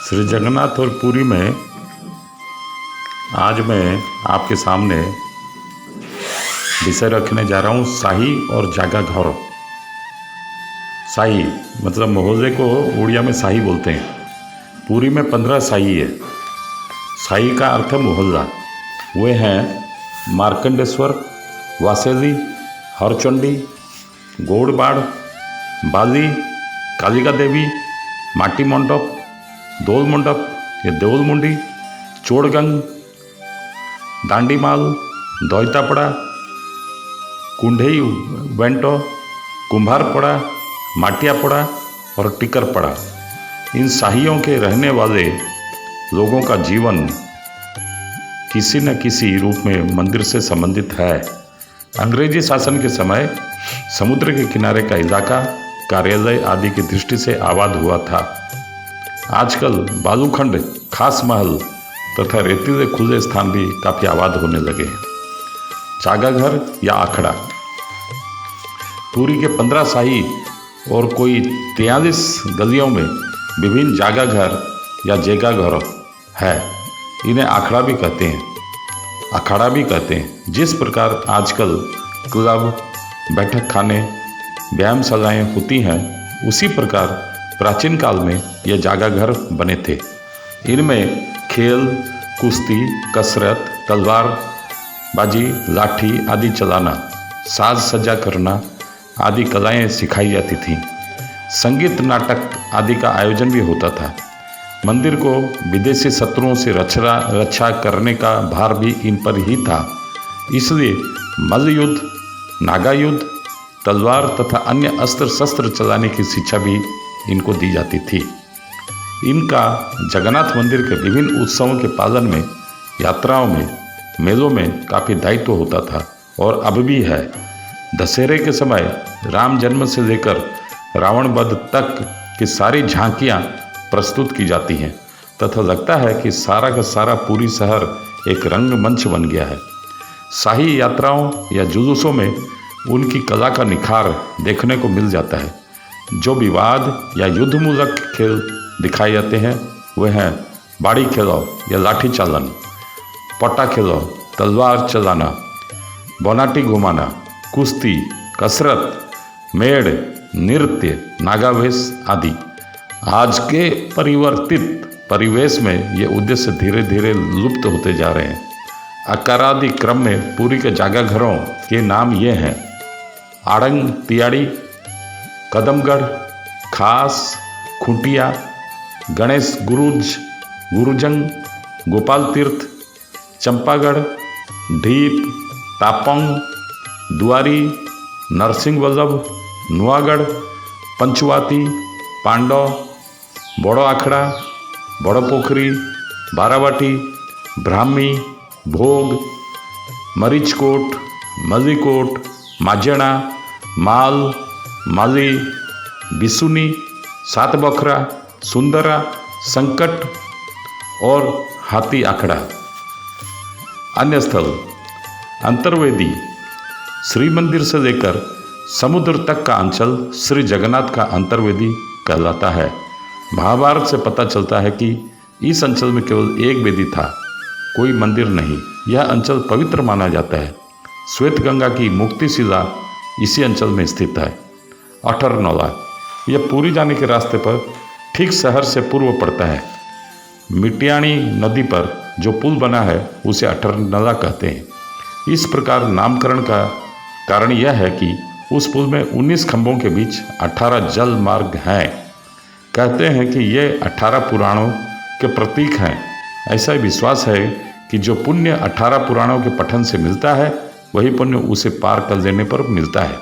श्री जगन्नाथ और पुरी में आज मैं आपके सामने विषय रखने जा रहा हूँ शाही और जागा घर। शाही मतलब महोदय को उड़िया में शाही बोलते हैं। पुरी में 15 शाही है। शाही का अर्थ है मोहल्ला। वे हैं मार्कंडेश्वर, वासेली, हरचंडी, गौड़बाड़, बाली, कालिका देवी, माटी मंडप, दौल मंडप या देउल मुंडी, चोड़गंग, दांडीमाल, दौतापड़ा, कुंढई वेंटो, कुंभारपड़ा, माटियापड़ा और टिकरपड़ा। इन शाहियों के रहने वाले लोगों का जीवन किसी न किसी रूप में मंदिर से संबंधित है। अंग्रेजी शासन के समय समुद्र के किनारे का इलाका कार्यालय आदि की दृष्टि से आबाद हुआ था। आजकल बालूखंड, खास महल तथा रेतीले खुले स्थान भी काफ़ी आबाद होने लगे हैं। जागा घर या आखड़ा। पुरी के 15 शाही और कोई 43 गलियों में विभिन्न जागा घर या जेगा घर है। इन्हें आखड़ा भी कहते हैं, अखाड़ा भी कहते हैं। जिस प्रकार आजकल क्लब, बैठक खाने, व्यायामशालाएँ होती हैं, उसी प्रकार प्राचीन काल में यह जागा घर बने थे। इनमें खेल, कुश्ती, कसरत, तलवार बाजी, लाठी आदि चलाना, साज सज्जा करना आदि कलाएं सिखाई जाती थीं। संगीत, नाटक आदि का आयोजन भी होता था। मंदिर को विदेशी शत्रुओं से रक्षा करने का भार भी इन पर ही था। इसलिए मल्ल युद्ध, नागा युद्ध, तलवार तथा अन्य अस्त्र शस्त्र चलाने की शिक्षा भी इनको दी जाती थी। इनका जगन्नाथ मंदिर के विभिन्न उत्सवों के पालन में, यात्राओं में, मेलों में काफ़ी दायित्व होता था और अब भी है। दशहरे के समय राम जन्म से लेकर रावण वध तक की सारी झांकियाँ प्रस्तुत की जाती हैं तथा लगता है कि सारा का सारा पुरी शहर एक रंगमंच बन गया है। शाही यात्राओं या जुलूसों में उनकी कला का निखार देखने को मिल जाता है। जो विवाद या युद्धमूलक खेल दिखाए जाते हैं वे हैं बाड़ी खेलो या लाठी चालन, पट्टा खेलो, तलवार चलाना, बोनाटी घुमाना, कुश्ती, कसरत, मेड़, नृत्य, नागावेश आदि। आज के परिवर्तित परिवेश में ये उद्देश्य धीरे धीरे लुप्त होते जा रहे हैं। आकारादि क्रम में पुरी के जागा घरों के नाम ये हैं: आड़ंग तियाड़ी, कदमगढ़, खास, खुंटिया, गणेश गुरुज, गुरुजंग, गोपाल तीर्थ, चंपागढ़, ढीप, तापंग, दुआरी, नरसिंह वल्लभ, नुआगढ़, पंचवाती, पांडव, बड़ो आखड़ा, बड़ो पोखरी, बारावाटी, ब्राह्मी, भोग, मरीचकोट, मलीकोट, माजेणा, माल, माली, बिसुनी, सात बखरा, सुंदरा, संकट और हाथी आखड़ा। अन्य स्थल अंतर्वेदी। श्री मंदिर से लेकर समुद्र तक का अंचल श्री जगन्नाथ का अंतर्वेदी कहलाता है। महाभारत से पता चलता है कि इस अंचल में केवल एक वेदी था, कोई मंदिर नहीं। यह अंचल पवित्र माना जाता है। श्वेत गंगा की मुक्तिशिला इसी अंचल में स्थित है। अठरनौला, यह पुरी जाने के रास्ते पर ठीक शहर से पूर्व पड़ता है। मिटियाणी नदी पर जो पुल बना है उसे अठरनला कहते हैं। इस प्रकार नामकरण का कारण यह है कि उस पुल में 19 खंभों के बीच 18 जल मार्ग हैं। कहते हैं कि ये 18 पुराणों के प्रतीक हैं। ऐसा विश्वास है कि जो पुण्य 18 पुराणों के पठन से मिलता है वही पुण्य उसे पार कर देने पर मिलता है।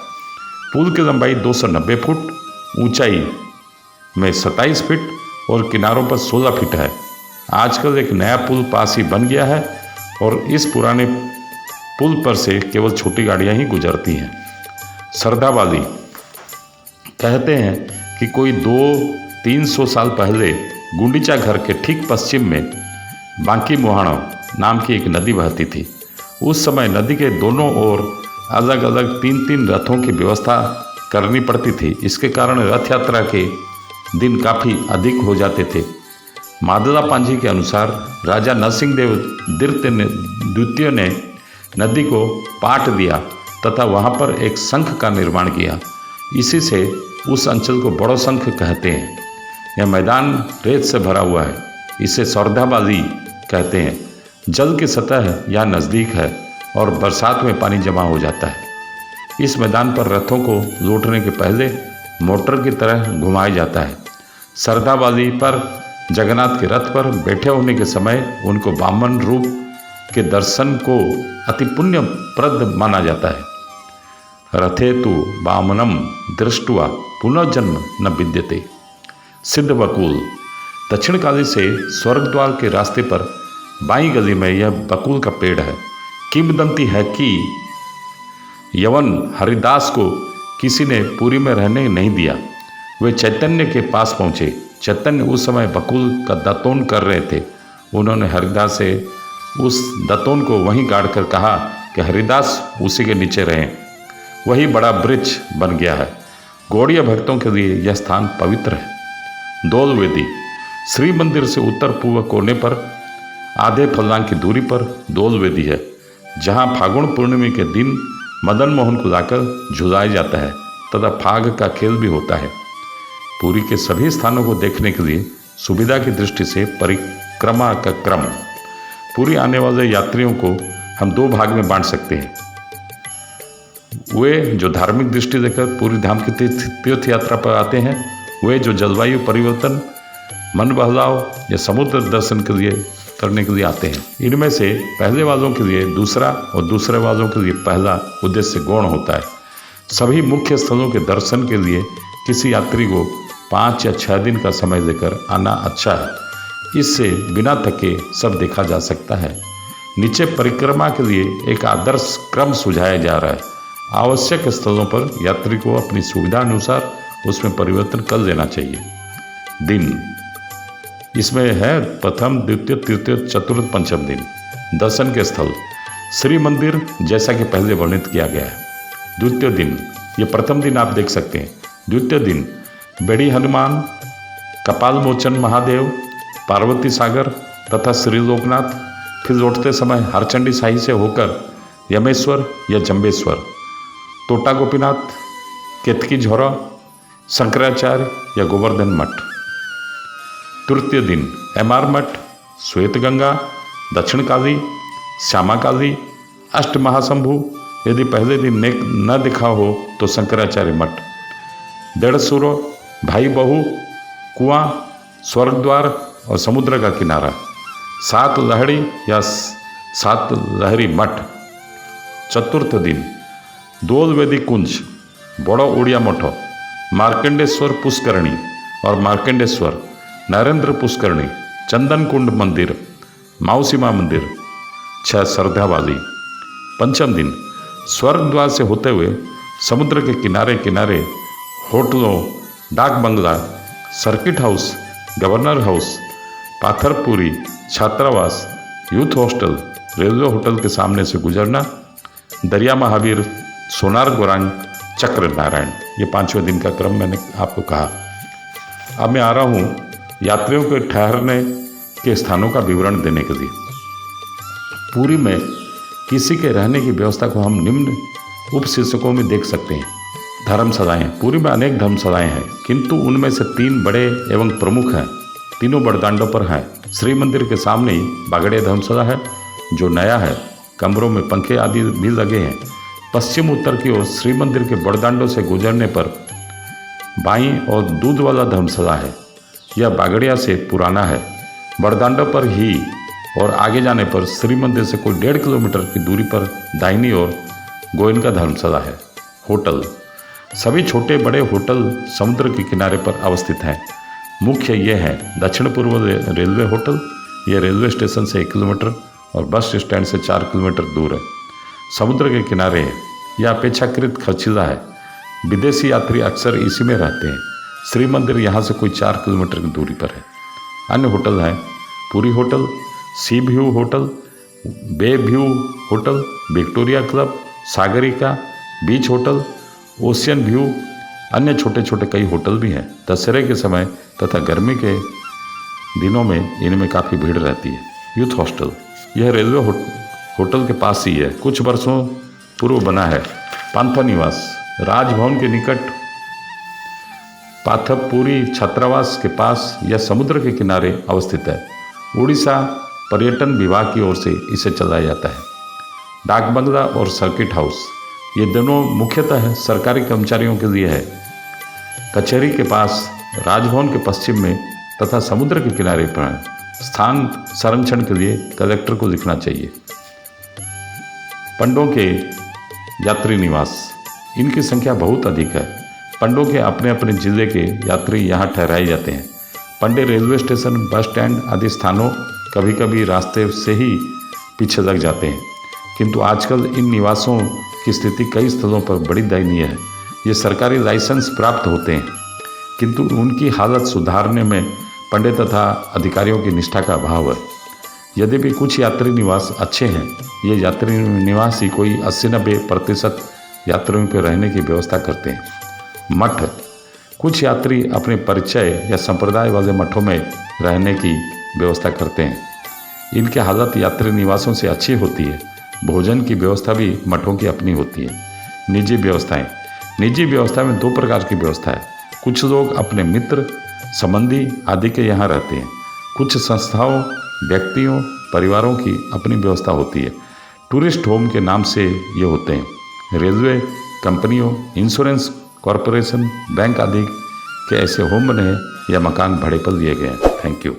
पुल की लंबाई 290 फुट, ऊंचाई में 27 फीट और किनारों पर 16 फीट है। आजकल एक नया पुल पास ही बन गया है और इस पुराने पुल पर से केवल छोटी गाड़ियां ही गुजरती हैं। श्रद्धावादी कहते हैं कि कोई 200-300 साल पहले गुंडीचा घर के ठीक पश्चिम में बांकी मुहाणो नाम की एक नदी बहती थी। उस समय नदी के दोनों ओर अलग अलग 3-3 रथों की व्यवस्था करनी पड़ती थी। इसके कारण रथ यात्रा के दिन काफ़ी अधिक हो जाते थे। मादला पांजी के अनुसार राजा नरसिंहदेव द्वितीय ने नदी को पाट दिया तथा वहाँ पर एक शंख का निर्माण किया। इसी से उस अंचल को बड़ो शंख कहते हैं। यह मैदान रेत से भरा हुआ है। इसे सौरधाबाजी कहते हैं। जल की सतह यहाँ नज़दीक है और बरसात में पानी जमा हो जाता है। इस मैदान पर रथों को लौटने के पहले मोटर की तरह घुमाया जाता है। श्रद्धाबाजी पर जगन्नाथ के रथ पर बैठे होने के समय उनको वामन रूप के दर्शन को अति पुण्यप्रद माना जाता है। रथे तु वामनम दृष्टवा पुनर्जन्म न विद्यते। सिद्ध बकुल दक्षिण काली से स्वर्ग द्वार के रास्ते पर बाईं गली में यह बकुल का पेड़ है। किंवदंती है कि यवन हरिदास को किसी ने पुरी में रहने नहीं दिया। वे चैतन्य के पास पहुँचे। चैतन्य उस समय बकुल का दातोन कर रहे थे। उन्होंने हरिदास से उस दातोन को वहीं गाड़ कर कहा कि हरिदास उसी के नीचे रहें। वही बड़ा वृक्ष बन गया है। गौड़ीय भक्तों के लिए यह स्थान पवित्र है। दौल वेदी श्री मंदिर से उत्तर पूर्व कोने पर आधे फलनांग की दूरी पर दौल वेदी है, जहाँ फागुन पूर्णिमा के दिन मदन मोहन को लाकर झुलाया जाता है तथा फाग का खेल भी होता है। पुरी के सभी स्थानों को देखने के लिए सुविधा की दृष्टि से परिक्रमा का क्रम। पुरी आने वाले यात्रियों को हम 2 भाग में बांट सकते हैं। वे जो धार्मिक दृष्टि देकर पुरी धाम की तीर्थ यात्रा पर आते हैं, वे जो जलवायु परिवर्तन, मन बहलाव या समुद्र दर्शन के लिए करने के लिए आते हैं। इनमें से पहले वालों के लिए दूसरा और दूसरे वालों के लिए पहला उद्देश्य गौण होता है। सभी मुख्य स्थलों के दर्शन के लिए किसी यात्री को 5 या 6 दिन का समय लेकर आना अच्छा है। इससे बिना थके सब देखा जा सकता है। नीचे परिक्रमा के लिए एक आदर्श क्रम सुझाया जा रहा है। आवश्यक स्थलों पर यात्री को अपनी सुविधा अनुसार उसमें परिवर्तन कर लेना चाहिए। दिन इसमें है प्रथम, द्वितीय, तृतीय, चतुर्थ, पंचम दिन। दर्शन के स्थल श्री मंदिर जैसा कि पहले वर्णित किया गया है। द्वितीय दिन, ये प्रथम दिन आप देख सकते हैं। द्वितीय दिन बेड़ी हनुमान, कपाल मोचन महादेव, पार्वती सागर तथा श्री लोकनाथ। फिर लौटते समय हरचंडी साही से होकर यमेश्वर या जम्बेश्वर, तोटा गोपीनाथ, केतकी झोरा, शंकराचार्य या गोवर्धन मठ। तृतीय दिन एमआर मठ, श्वेत गंगा, दक्षिण काली, श्यामा काली, अष्ट महाशंभु। यदि पहले दिन न दिखा हो तो शंकराचार्य मठ। देड़सुरो, भाई बहू, कुआं, स्वर्ग द्वार और समुद्र का किनारा। 7 लहड़ी या 7 लहरी मठ। चतुर्थ दिन दौल वेदी कुंज, बड़ो उड़िया मठो, मार्कंडेश्वर पुष्करणी और मार्कंडेश्वर, नरेंद्र पुष्करणी, चंदन कुंड मंदिर, माउसीमा मंदिर। 6 श्रद्धावादी। पंचम दिन स्वर्ग द्वार से होते हुए समुद्र के किनारे किनारे होटलों, डाक बंगला, सर्किट हाउस, गवर्नर हाउस, पाथरपुरी, छात्रावास, यूथ हॉस्टल, रेलवे होटल के सामने से गुजरना। दरिया महावीर, सोनार गोरांग, चक्र नारायण। ये 5वें दिन का क्रम मैंने आपको कहा। अब मैं आ रहा हूँ यात्रियों के ठहरने के स्थानों का विवरण देने के लिए। पुरी में किसी के रहने की व्यवस्था को हम निम्न उपशीर्षकों में देख सकते हैं। धर्मशालाएँ। पुरी में अनेक धर्मशालाएँ हैं, किंतु उनमें से 3 बड़े एवं प्रमुख हैं। तीनों बड़दांडों पर हैं। श्री मंदिर के सामने ही बागड़िया धर्मशाला है, जो नया है। कमरों में पंखे आदि भी लगे हैं। पश्चिम उत्तर की ओर श्री मंदिर के बड़दांडों से गुजरने पर बाईं और दूध वाला धर्मशाला है। यह बागड़िया से पुराना है। बड़दांडों पर ही और आगे जाने पर श्री मंदिर से कोई 1.5 किलोमीटर की दूरी पर दाहिनी ओर गोयनका धर्मशाला है। होटल, सभी छोटे बड़े होटल समुद्र के किनारे पर अवस्थित हैं। मुख्य ये हैं दक्षिण पूर्व रेलवे होटल, यह रेलवे स्टेशन से 1 किलोमीटर और बस स्टैंड से 4 किलोमीटर दूर है। समुद्र के किनारे है। यह अपेक्षाकृत खर्चीला है। विदेशी यात्री अक्सर इसी में रहते हैं। श्री मंदिर यहाँ से कोई 4 किलोमीटर की दूरी पर है। अन्य होटल हैं Puri hotel, sea view hotel, bay view hotel, Victoria club, Sagarika, beach hotel, ocean view. अन्य छोटे छोटे कई होटल भी हैं। दशहरे के समय तथा गर्मी के दिनों में इनमें काफ़ी भीड़ रहती है। यूथ हॉस्टल, यह रेलवे होटल के पास ही है। कुछ वर्षों पूर्व बना है। पांथा निवास, राजभवन के निकट पाथपुरी छात्रावास के पास यह समुद्र के किनारे अवस्थित है। उड़ीसा पर्यटन विभाग की ओर से इसे चलाया जाता है। डाक बंगला और सर्किट हाउस, ये दोनों मुख्यतः सरकारी कर्मचारियों के लिए है। कचहरी के पास, राजभवन के पश्चिम में तथा समुद्र के किनारे पर है। स्थान संरक्षण के लिए कलेक्टर को लिखना चाहिए। पंडों के यात्री निवास, इनकी संख्या बहुत अधिक है। पंडों के अपने अपने जिले के यात्री यहाँ ठहराए जाते हैं। पंडे रेलवे स्टेशन, बस स्टैंड आदि स्थानों कभी कभी रास्ते से ही पीछे लग जाते हैं, किंतु आजकल इन निवासों की स्थिति कई स्थलों पर बड़ी दयनीय है। ये सरकारी लाइसेंस प्राप्त होते हैं, किंतु उनकी हालत सुधारने में पंडे तथा अधिकारियों की निष्ठा का अभाव है। यद्यपि कुछ यात्री निवास अच्छे हैं, ये यात्री निवास ही कोई 80-90% यात्रियों के रहने की व्यवस्था करते हैं। मठ, कुछ यात्री अपने परिचय या संप्रदाय वाले मठों में रहने की व्यवस्था करते हैं। इनकी हालत यात्री निवासों से अच्छी होती है। भोजन की व्यवस्था भी मठों की अपनी होती है। निजी व्यवस्थाएं, निजी व्यवस्था में 2 प्रकार की व्यवस्था है। कुछ लोग अपने मित्र, संबंधी आदि के यहाँ रहते हैं। कुछ संस्थाओं, व्यक्तियों, परिवारों की अपनी व्यवस्था होती है। टूरिस्ट होम के नाम से ये होते हैं। रेलवे कंपनियों, इंश्योरेंस कॉरपोरेशन, बैंक आदि के ऐसे होम बने हैं या मकान भाड़े पर लिए गए हैं। Thank you.